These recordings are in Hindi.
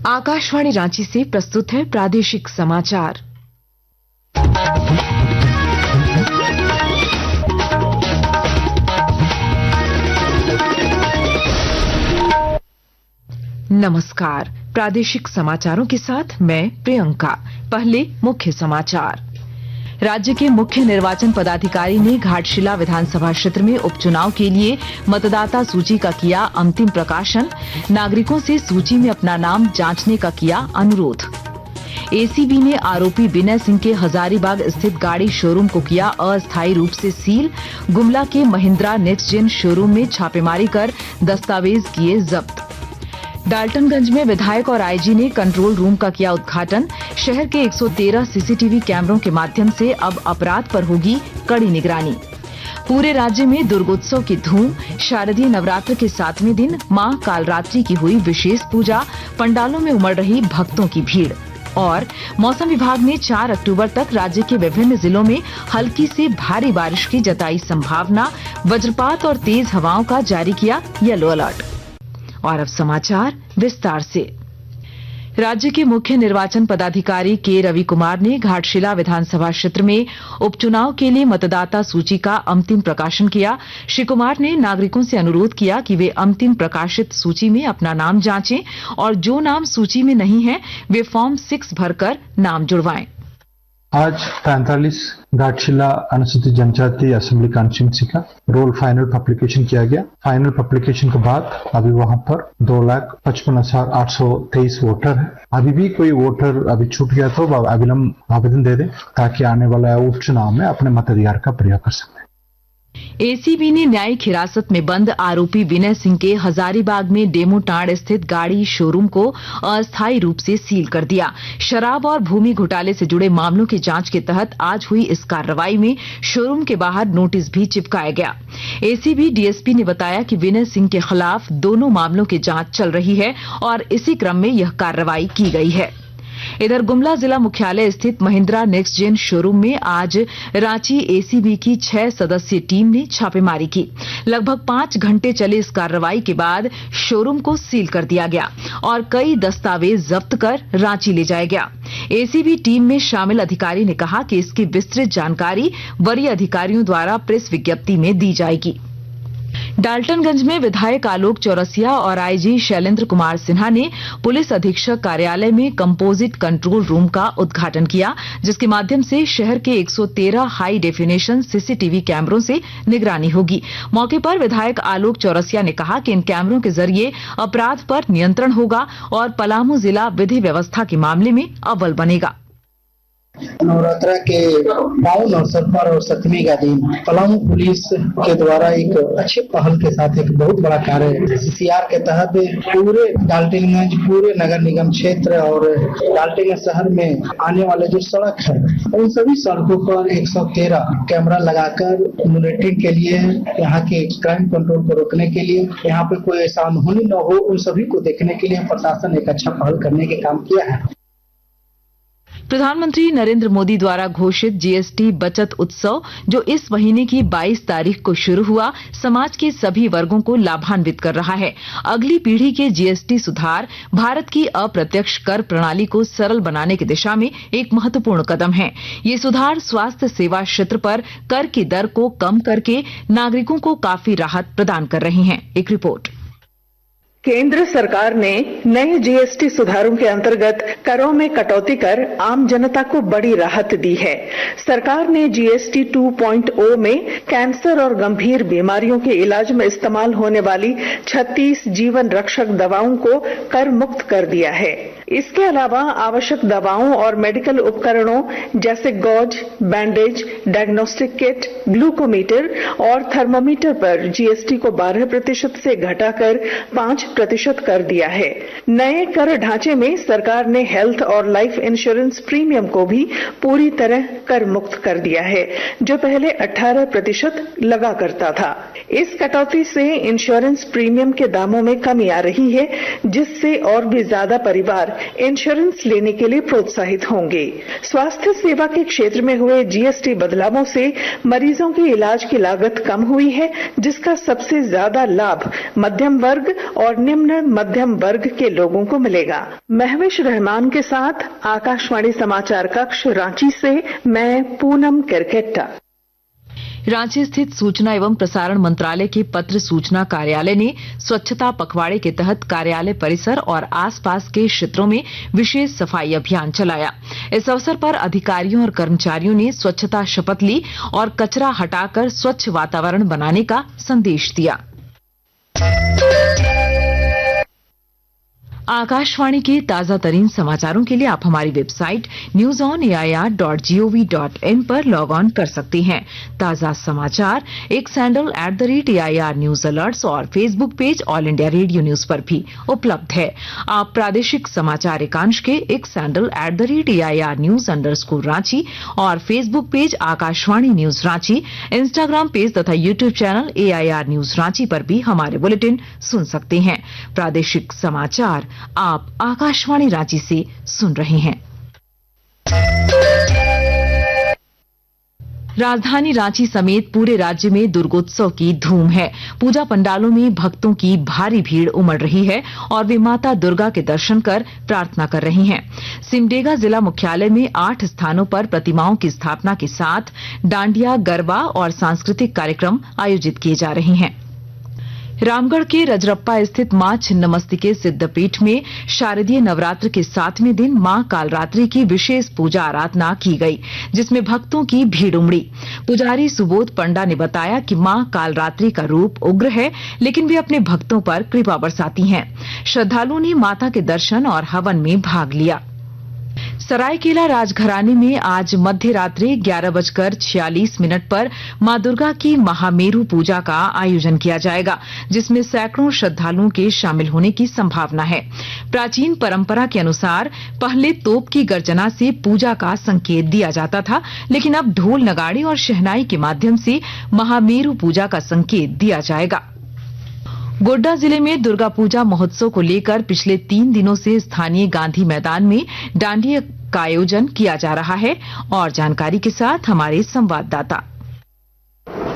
आकाशवाणी रांची से प्रस्तुत है प्रादेशिक समाचार। नमस्कार, प्रादेशिक समाचारों के साथ मैं प्रियंका। पहले मुख्य समाचार। राज्य के मुख्य निर्वाचन पदाधिकारी ने घाटशिला विधानसभा क्षेत्र में उपचुनाव के लिए मतदाता सूची का किया अंतिम प्रकाशन। नागरिकों से सूची में अपना नाम जांचने का किया अनुरोध। एसीबी ने आरोपी विनय सिंह के हजारीबाग स्थित गाड़ी शोरूम को किया अस्थायी रूप से सील। गुमला के महिंद्रा नेक्स्ट जेन शोरूम में छापेमारी कर दस्तावेज किए जब्त। डाल्टनगंज में विधायक और आईजी ने कंट्रोल रूम का किया उद्घाटन। शहर के 113 सीसीटीवी कैमरों के माध्यम से अब अपराध पर होगी कड़ी निगरानी। पूरे राज्य में दुर्गोत्सव की धूम। शारदीय नवरात्र के 7वें दिन मां कालरात्रि की हुई विशेष पूजा। पंडालों में उमड़ रही भक्तों की भीड़। और मौसम विभाग ने 4 अक्टूबर तक राज्य के विभिन्न जिलों में हल्की से भारी बारिश की जताई संभावना। वज्रपात और तेज हवाओं का जारी किया येलो अलर्ट। और अब समाचार विस्तार से। राज्य के मुख्य निर्वाचन पदाधिकारी के रवि कुमार ने घाटशिला विधानसभा क्षेत्र में उपचुनाव के लिए मतदाता सूची का अंतिम प्रकाशन किया। श्री कुमार ने नागरिकों से अनुरोध किया कि वे अंतिम प्रकाशित सूची में अपना नाम जांचें और जो नाम सूची में नहीं है वे फॉर्म 6 भरकर नाम जुड़वाएं। आज 45 घाटशिला अनुसूचित जनजाति असेंबली कॉन्स्टिट्यूंसी का रोल फाइनल पब्लिकेशन किया गया। फाइनल पब्लिकेशन के बाद अभी वहां पर 2,55,823 वोटर है। अभी भी कोई वोटर अभी छूट गया तो अविलंब आवेदन दे दे ताकि आने वाला उपचुनाव में अपने मताधिकार का प्रयोग कर सकें। एसीबी ने न्यायिक हिरासत में बंद आरोपी विनय सिंह के हजारीबाग में डेमोटांड़ स्थित गाड़ी शोरूम को अस्थायी रूप से सील कर दिया। शराब और भूमि घोटाले से जुड़े मामलों की जांच के तहत आज हुई इस कार्रवाई में शोरूम के बाहर नोटिस भी चिपकाया गया। एसीबी डीएसपी ने बताया कि विनय सिंह के खिलाफ दोनों मामलों की जांच चल रही है और इसी क्रम में यह कार्रवाई की गई है। इधर गुमला जिला मुख्यालय स्थित महिंद्रा नेक्स्ट जेन शोरूम में आज रांची एसीबी की 6 सदस्यीय टीम ने छापेमारी की। लगभग 5 घंटे चले इस कार्रवाई के बाद शोरूम को सील कर दिया गया और कई दस्तावेज जब्त कर रांची ले जाया गया। एसीबी टीम में शामिल अधिकारी ने कहा कि इसकी विस्तृत जानकारी वरीय अधिकारियों द्वारा प्रेस विज्ञप्ति में दी जाएगी। डाल्टनगंज में विधायक आलोक चौरसिया और आईजी शैलेंद्र कुमार सिन्हा ने पुलिस अधीक्षक कार्यालय में कंपोजिट कंट्रोल रूम का उद्घाटन किया, जिसके माध्यम से शहर के 113 हाई डेफिनेशन सीसीटीवी कैमरों से निगरानी होगी। मौके पर विधायक आलोक चौरसिया ने कहा कि इन कैमरों के जरिए अपराध पर नियंत्रण होगा और पलामू जिला विधि व्यवस्था के मामले में अव्वल बनेगा। नवरात्रा के पावन अवसर पर और 7वीं का दिन पलामू पुलिस के द्वारा एक अच्छे पहल के साथ एक बहुत बड़ा कार्य सीसीआर के तहत पूरे डाल्टनगंज पूरे नगर निगम क्षेत्र और डाल्टनगंज शहर में आने वाले जो सड़क है उन सभी सड़कों पर 113 कैमरा लगाकर मॉनिटरिंग के लिए, यहाँ के क्राइम कंट्रोल को रोकने के लिए, यहाँ पे कोई ऐसा अनहोनी न हो उन सभी को देखने के लिए प्रशासन एक अच्छा पहल करने के काम किया है। प्रधानमंत्री नरेंद्र मोदी द्वारा घोषित जीएसटी बचत उत्सव जो इस महीने की 22 तारीख को शुरू हुआ, समाज के सभी वर्गों को लाभान्वित कर रहा है। अगली पीढ़ी के जीएसटी सुधार भारत की अप्रत्यक्ष कर प्रणाली को सरल बनाने की दिशा में एक महत्वपूर्ण कदम है। ये सुधार स्वास्थ्य सेवा क्षेत्र पर कर की दर को कम करके नागरिकों को काफी राहत प्रदान कर रहे हैं। एक रिपोर्ट। केंद्र सरकार ने नए जीएसटी सुधारों के अंतर्गत करों में कटौती कर आम जनता को बड़ी राहत दी है। सरकार ने जीएसटी 2.0 में कैंसर और गंभीर बीमारियों के इलाज में इस्तेमाल होने वाली 36 जीवन रक्षक दवाओं को कर मुक्त कर दिया है। इसके अलावा आवश्यक दवाओं और मेडिकल उपकरणों जैसे gauze, bandage, diagnostic kit, glucometer और थर्मोमीटर पर जीएसटी को 12% से घटाकर 5% कर दिया है। नए कर ढांचे में सरकार ने हेल्थ और लाइफ इंश्योरेंस प्रीमियम को भी पूरी तरह कर मुक्त कर दिया है, जो पहले 18% लगा करता था। इस कटौती से इंश्योरेंस प्रीमियम के दामों में कमी आ रही है, जिससे और भी ज्यादा परिवार इंश्योरेंस लेने के लिए प्रोत्साहित होंगे। स्वास्थ्य सेवा के क्षेत्र में हुए जीएसटी बदलावों से मरीजों के इलाज की लागत कम हुई है, जिसका सबसे ज्यादा लाभ मध्यम वर्ग और निम्न मध्यम वर्ग के लोगों को मिलेगा। महविश रहमान के साथ आकाशवाणी समाचार कक्ष रांची से मैं पूनम किरकेट्टा। रांची स्थित सूचना एवं प्रसारण मंत्रालय के पत्र सूचना कार्यालय ने स्वच्छता पखवाड़े के तहत कार्यालय परिसर और आसपास के क्षेत्रों में विशेष सफाई अभियान चलाया। इस अवसर पर अधिकारियों और कर्मचारियों ने स्वच्छता शपथ ली और कचरा हटाकर स्वच्छ वातावरण बनाने का संदेश दिया। आकाशवाणी के ताजा तरीन समाचारों के लिए आप हमारी वेबसाइट newsonair.gov.in पर लॉग ऑन कर सकते हैं। ताजा समाचार X handle @AIR news alerts और Facebook page All India Radio news पर भी उपलब्ध है। आप प्रादेशिक समाचार एकांश के एक्स हैंडल @AIR न्यूज _ और Facebook page Akashvani news Ranchi, Instagram page तथा YouTube channel AIR news Ranchi पर भी हमारे बुलेटिन सुन सकते हैं। प्रादेशिक समाचार आप आकाशवाणी रांची से सुन रहे हैं। राजधानी रांची समेत पूरे राज्य में दुर्गोत्सव की धूम है। पूजा पंडालों में भक्तों की भारी भीड़ उमड़ रही है और वे माता दुर्गा के दर्शन कर प्रार्थना कर रही हैं। सिमडेगा जिला मुख्यालय में 8 स्थानों पर प्रतिमाओं की स्थापना के साथ डांडिया, गरबा और सांस्कृतिक कार्यक्रम आयोजित किए जा रहे हैं। रामगढ़ के रजरप्पा स्थित मां छिन्नमस्तिके सिद्धपीठ में शारदीय नवरात्र के 7वें दिन मां कालरात्रि की विशेष पूजा आराधना की गई, जिसमें भक्तों की भीड़ उमड़ी। पुजारी सुबोध पंडा ने बताया कि मां कालरात्रि का रूप उग्र है, लेकिन वे अपने भक्तों पर कृपा बरसाती हैं। श्रद्धालुओं ने माता के दर्शन और हवन में भाग लिया। सरायकेला राजघराने में आज मध्य रात्रि 11:46 पर मां दुर्गा की महामेरू पूजा का आयोजन किया जाएगा, जिसमें सैकड़ों श्रद्धालुओं के शामिल होने की संभावना है। प्राचीन परंपरा के अनुसार पहले तोप की गर्जना से पूजा का संकेत दिया जाता था, लेकिन अब ढोल, नगाड़े और शहनाई के माध्यम से महामेरू पूजा का संकेत दिया जाएगा। गोड्डा जिले में दुर्गा पूजा महोत्सव को लेकर पिछले 3 दिनों से स्थानीय गांधी मैदान में डांडिया का आयोजन किया जा रहा है और जानकारी के साथ हमारे संवाददाता।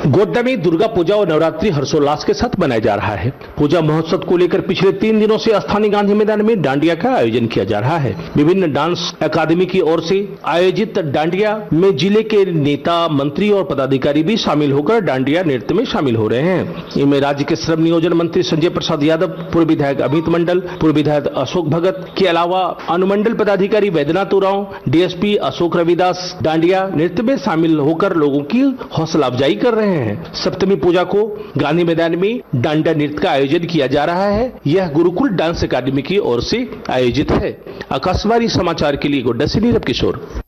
गोड्डा में दुर्गा पूजा और नवरात्रि हर्षोल्लास के साथ मनाया जा रहा है। पूजा महोत्सव को लेकर पिछले 3 दिनों से स्थानीय गांधी मैदान में डांडिया का आयोजन किया जा रहा है। विभिन्न डांस अकादमी की ओर से आयोजित डांडिया में जिले के नेता, मंत्री और पदाधिकारी भी शामिल होकर डांडिया नृत्य में शामिल हो रहे हैं। इनमें राज्य के श्रम नियोजन मंत्री संजय प्रसाद यादव, पूर्व विधायक अमित मंडल, पूर्व विधायक अशोक भगत के अलावा अनुमंडल पदाधिकारी वैद्यनाथ उरांव, डीएसपी अशोक रविदास डांडिया नृत्य में शामिल होकर लोगों की हौसला अफजाई कर रहे हैं। सप्तमी पूजा को गांधी मैदान में डांडिया नृत्य का आयोजन किया जा रहा है। यह गुरुकुल डांस अकादमी की ओर से आयोजित है। आकाशवाणी समाचार के लिए गोड्डा से नीरव किशोर।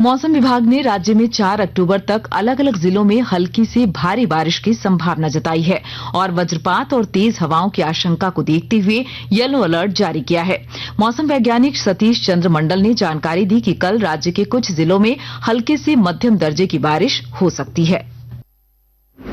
मौसम विभाग ने राज्य में 4 अक्टूबर तक अलग अलग जिलों में हल्की से भारी बारिश की संभावना जताई है और वज्रपात और तेज हवाओं की आशंका को देखते हुए येलो अलर्ट जारी किया है। मौसम वैज्ञानिक सतीश चंद्र मंडल ने जानकारी दी कि कल राज्य के कुछ जिलों में हल्के से मध्यम दर्जे की बारिश हो सकती है।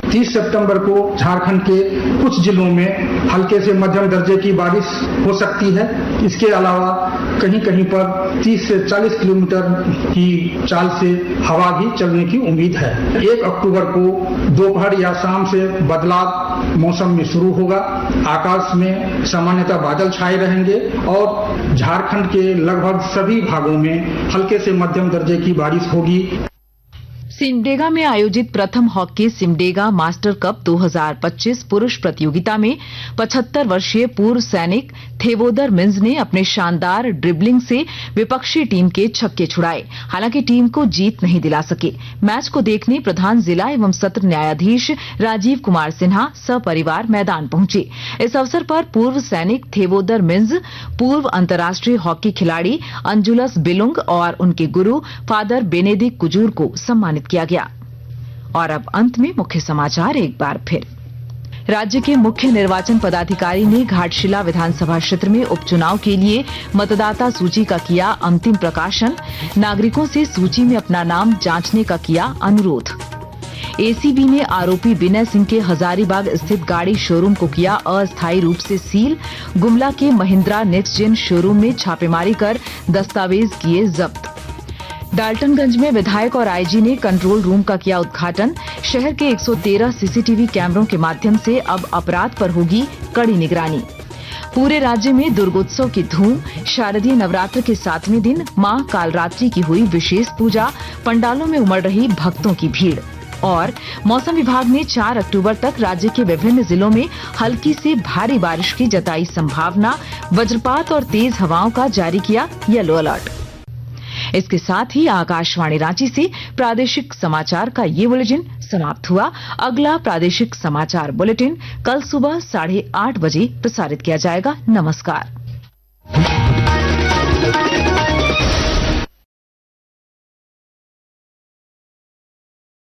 30 सितंबर को झारखंड के कुछ जिलों में हल्के से मध्यम दर्जे की बारिश हो सकती है। इसके अलावा कहीं कहीं पर 30 से 40 किलोमीटर की चाल से हवा भी चलने की उम्मीद है। 1 अक्टूबर को दोपहर या शाम से बदलाव मौसम में शुरू होगा। आकाश में सामान्यतः बादल छाए रहेंगे और झारखंड के लगभग सभी भागों में हल्के से मध्यम दर्जे की बारिश होगी। सिमडेगा में आयोजित प्रथम हॉकी सिमडेगा मास्टर कप 2025 पुरुष प्रतियोगिता में 75 वर्षीय पूर्व सैनिक थेवोदर मिंज ने अपने शानदार ड्रिबलिंग से विपक्षी टीम के छक्के छुड़ाए। हालांकि टीम को जीत नहीं दिला सके। मैच को देखने प्रधान जिला एवं सत्र न्यायाधीश राजीव कुमार सिन्हा सपरिवार मैदान पहुंचे। इस अवसर पर पूर्व सैनिक थेवोदर मिंज, पूर्व अंतर्राष्ट्रीय हॉकी खिलाड़ी अंजुलस बिलुंग और उनके गुरु फादर बेनेडिक्ट कुजूर को सम्मानित किया गया। और अब अंत में मुख्य समाचार एक बार फिर। राज्य के मुख्य निर्वाचन पदाधिकारी ने घाटशिला विधानसभा क्षेत्र में उपचुनाव के लिए मतदाता सूची का किया अंतिम प्रकाशन। नागरिकों से सूची में अपना नाम जांचने का किया अनुरोध। एसीबी ने आरोपी विनय सिंह के हजारीबाग स्थित गाड़ी शोरूम को किया अस्थायी रूप से सील। गुमला के महिंद्रा नेक्स्ट जेन शोरूम में छापेमारी कर दस्तावेज किए जब्त। डाल्टनगंज में विधायक और आईजी ने कंट्रोल रूम का किया उद्घाटन। शहर के 113 सीसीटीवी कैमरों के माध्यम से अब अपराध पर होगी कड़ी निगरानी। पूरे राज्य में दुर्गोत्सव की धूम। शारदीय नवरात्र के 7वें दिन मां कालरात्रि की हुई विशेष पूजा। पंडालों में उमड़ रही भक्तों की भीड़। और मौसम विभाग ने 4 अक्टूबर तक राज्य के विभिन्न जिलों में हल्की से भारी बारिश की जताई संभावना। वज्रपात और तेज हवाओं का जारी किया येलो अलर्ट। इसके साथ ही आकाशवाणी रांची से प्रादेशिक समाचार का ये बुलेटिन समाप्त हुआ। अगला प्रादेशिक समाचार बुलेटिन कल सुबह 8:30 बजे प्रसारित किया जाएगा। नमस्कार।